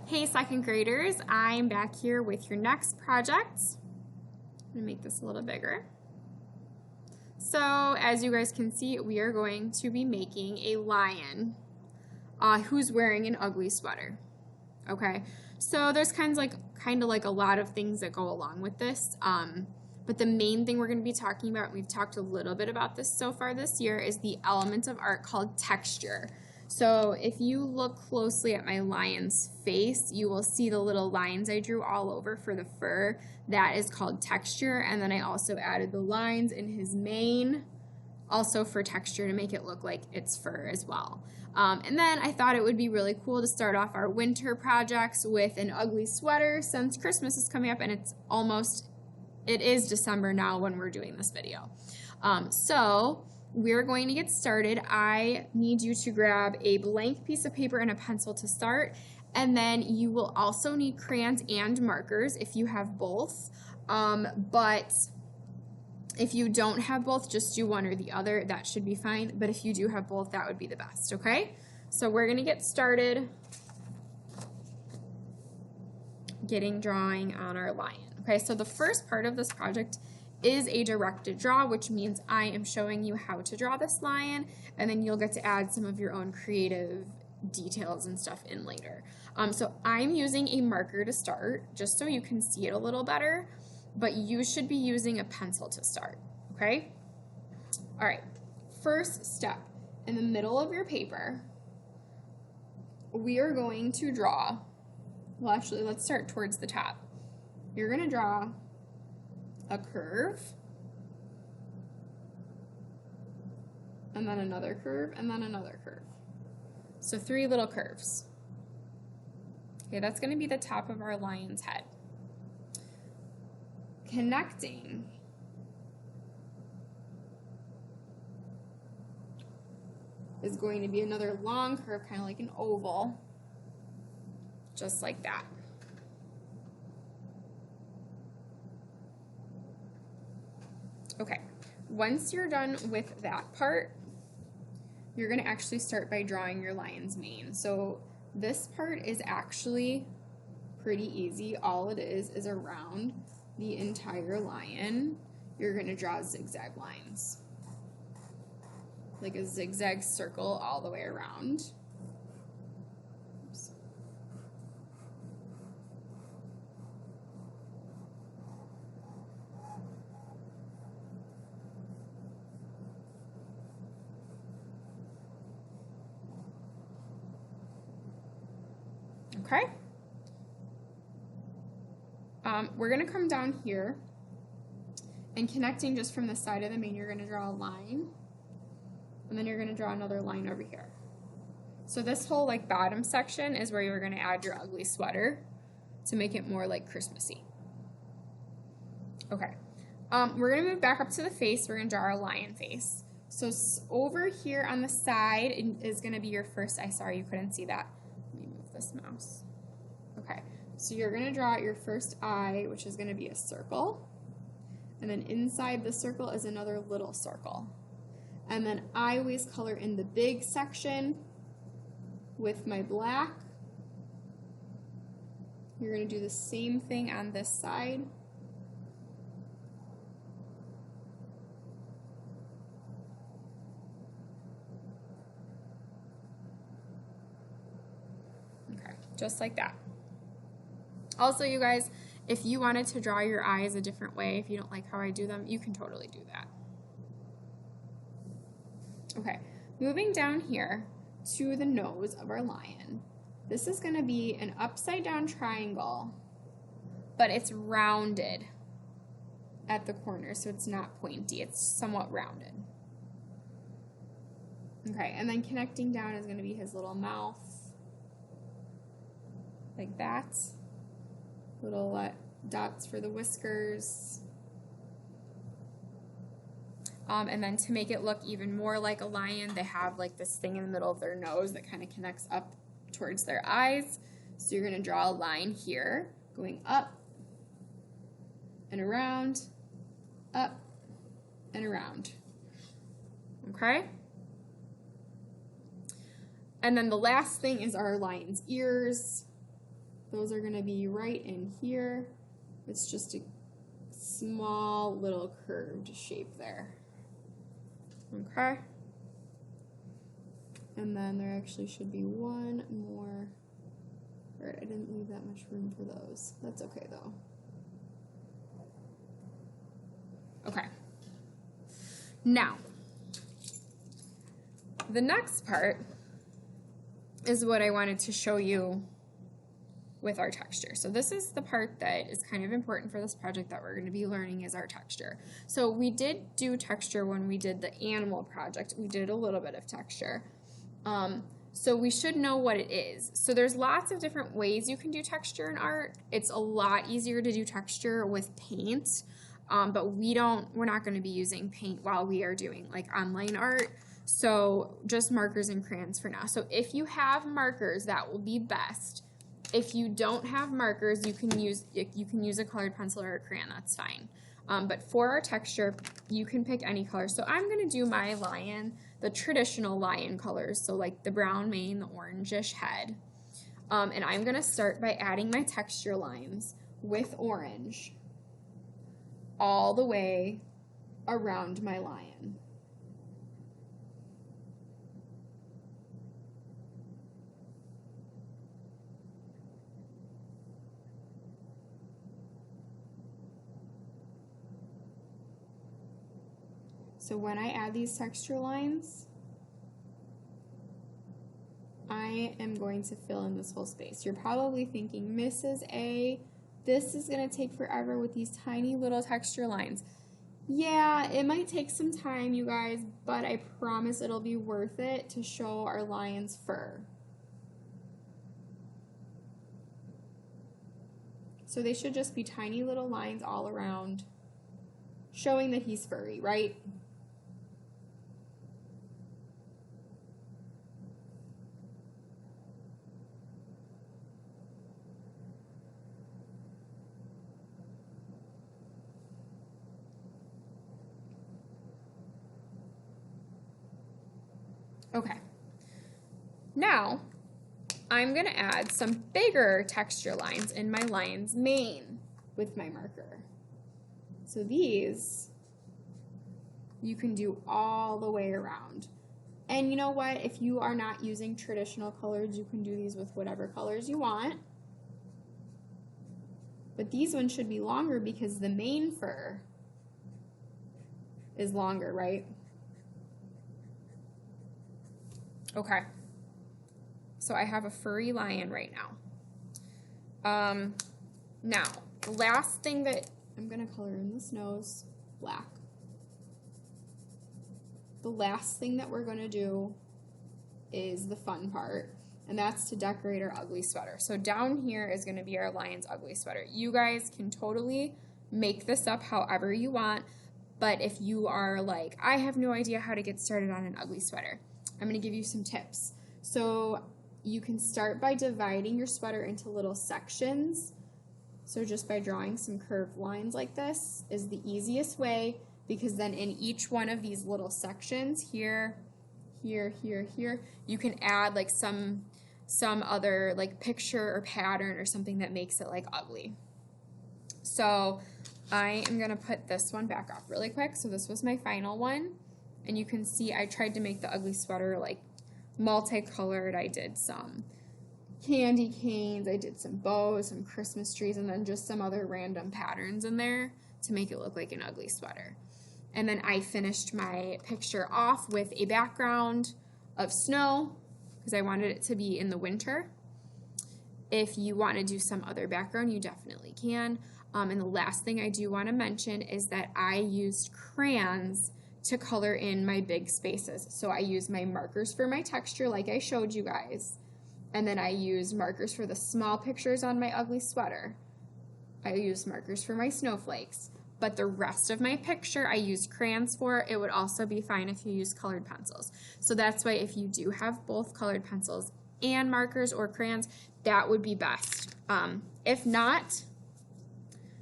Hey second graders, I'm back here with your next project. I'm going to make this a little bigger. So as you guys can see, we are going to be making a lion who's wearing an ugly sweater. Okay, so there's kind of like a lot of things that go along with this. But the main thing we're going to be talking about, and we've talked a little bit about this so far this year, is the element of art called texture. So if you look closely at my lion's face, you will see the little lines I drew all over for the fur. That is called texture. And then I also added the lines in his mane, also for texture, to make it look like it's fur as well. And then I thought it would be really cool to start off our winter projects with an ugly sweater, since Christmas is coming up and it is December now when we're doing this video. So we're going to get started. I need you to grab a blank piece of paper and a pencil to start, and then you will also need crayons and markers if you have both. But if you don't have both, just do one or the other. That should be fine. But if you do have both, that would be the best, okay? So we're gonna get started drawing on our lion. Okay, so the first part of this project is a directed draw, which means I am showing you how to draw this lion, and then you'll get to add some of your own creative details and stuff in later. So I'm using a marker to start, just so you can see it a little better, but you should be using a pencil to start, okay? All right, first step, in the middle of your paper, we are going to draw, well actually let's start towards the top. You're gonna draw a curve, and then another curve, and then another curve. So 3 little curves. Okay, that's gonna be the top of our lion's head. Connecting is going to be another long curve, kind of like an oval, just like that. Okay, once you're done with that part, you're going to actually start by drawing your lion's mane. So this part is actually pretty easy. All it is around the entire lion, you're going to draw zigzag lines, like a zigzag circle all the way around. Oops. Okay. We're going to come down here, and connecting just from the side of the mane, you're going to draw a line, and then you're going to draw another line over here. So this whole bottom section is where you're going to add your ugly sweater to make it more like Christmassy. Okay. We're going to move back up to the face. We're going to draw our lion face. So over here on the side is going to be your first eye. Sorry, you couldn't see that. Let me move this mouse. Okay, so you're going to draw your first eye, which is going to be a circle. And then inside the circle is another little circle. And then I always color in the big section with my black. You're going to do the same thing on this side. Okay, just like that. Also, you guys, if you wanted to draw your eyes a different way, if you don't like how I do them, you can totally do that. Okay, moving down here to the nose of our lion. This is going to be an upside down triangle, but it's rounded at the corner, so it's not pointy, it's somewhat rounded. Okay, and then connecting down is going to be his little mouth, like that. Little dots for the whiskers. And then to make it look even more like a lion, they have like this thing in the middle of their nose that kind of connects up towards their eyes. So you're going to draw a line here, going up and around, up and around. Okay? And then the last thing is our lion's ears. those are going to be right in here. It's just a small little curved shape there. Okay. And then there actually should be one more. All right, I didn't leave that much room for those. That's okay though. Okay. Now, the next part is what I wanted to show you with our texture. So this is the part that is kind of important for this project that we're going to be learning is our texture. So we did do texture when we did the animal project. We did a little bit of texture. So we should know what it is. So there's lots of different ways you can do texture in art. It's a lot easier to do texture with paint, but we're not going to be using paint while we are doing like online art. So just markers and crayons for now. So if you have markers, that will be best. If you don't have markers, you can use a colored pencil or a crayon, that's fine. But for our texture, you can pick any color. So I'm going to do my lion, the traditional lion colors, so like the brown mane, the orangish head. And I'm going to start by adding my texture lines with orange all the way around my lion. So when I add these texture lines, I am going to fill in this whole space. You're probably thinking, Mrs. A, this is going to take forever with these tiny little texture lines. Yeah, it might take some time, you guys, but I promise it'll be worth it to show our lion's fur. So they should just be tiny little lines all around, showing that he's furry, right? Okay, now I'm going to add some bigger texture lines in my lion's mane with my marker. So these you can do all the way around. And you know what? If you are not using traditional colors, you can do these with whatever colors you want. But these ones should be longer because the mane fur is longer, right? Okay, so I have a furry lion right now. Now, the last thing that I'm going to color in this nose black. The last thing that we're going to do is the fun part, and that's to decorate our ugly sweater. So down here is going to be our lion's ugly sweater. You guys can totally make this up however you want, but if you are like, I have no idea how to get started on an ugly sweater, I'm going to give you some tips. So you can start by dividing your sweater into little sections. So just by drawing some curved lines like this is the easiest way, because then in each one of these little sections, here, here, here, here, you can add like some other like picture or pattern or something that makes it like ugly. So I am going to put this one back up really quick. So this was my final one. And you can see I tried to make the ugly sweater like multicolored. I did some candy canes, I did some bows, some Christmas trees, and then just some other random patterns in there to make it look like an ugly sweater. And then I finished my picture off with a background of snow because I wanted it to be in the winter. If you want to do some other background, you definitely can. And the last thing I do want to mention is that I used crayons to color in my big spaces. So I use my markers for my texture like I showed you guys, and then I use markers for the small pictures on my ugly sweater. I use markers for my snowflakes, but the rest of my picture I used crayons for. It would also be fine if you use colored pencils. So that's why if you do have both colored pencils and markers or crayons, that would be best. If not,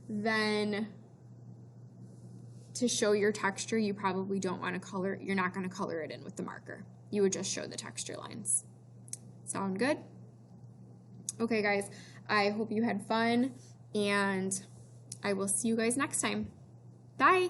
then to show your texture, you probably don't want to color, you're not going to color it in with the marker. You would just show the texture lines. Sound good? Okay, guys, I hope you had fun, and I will see you guys next time. Bye!